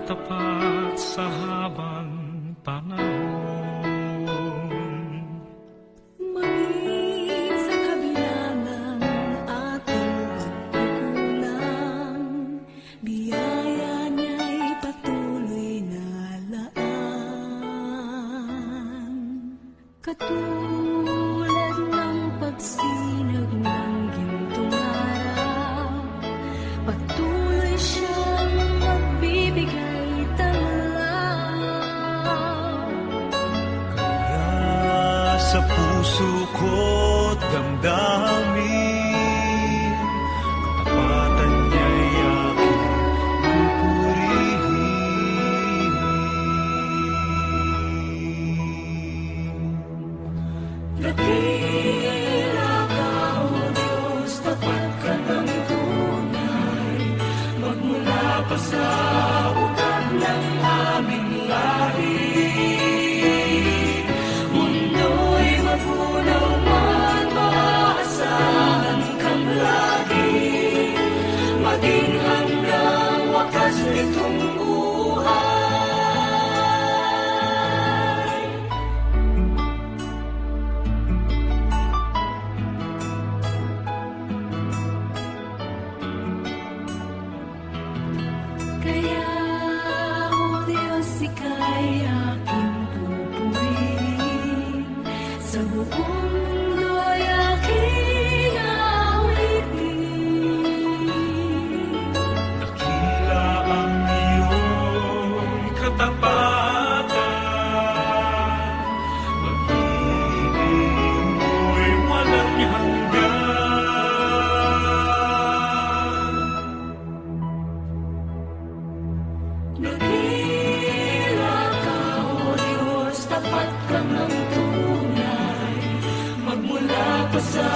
tapat sa habang panahon. Maging sa kabila ng ating pagkukulang, biyaya niya'y patuloy na laan. Katulad ng pagsinag ng gintong araw, patuloy siyang magbibigay tanglaw. Kaya sa puso ko't damdamin, katapatan niya'y aking pupurihin. Dakila ka, O Diyos, tapat ka ng tunay, magmula pa sa ugat ng aming lahi. Mundo'y magunaw man, maaasahan kang lagi, maging hanggang wakas nitong buhay. Kaya, O Diyos, ika'y aking pupurihin, sa buong mundo'y aking awitin. Dakila ang iyong katapatan, pag-ibig mo'y walang hanggan. Dakila ka, O Diyos, tapat ka ng tunay, magmula pa sa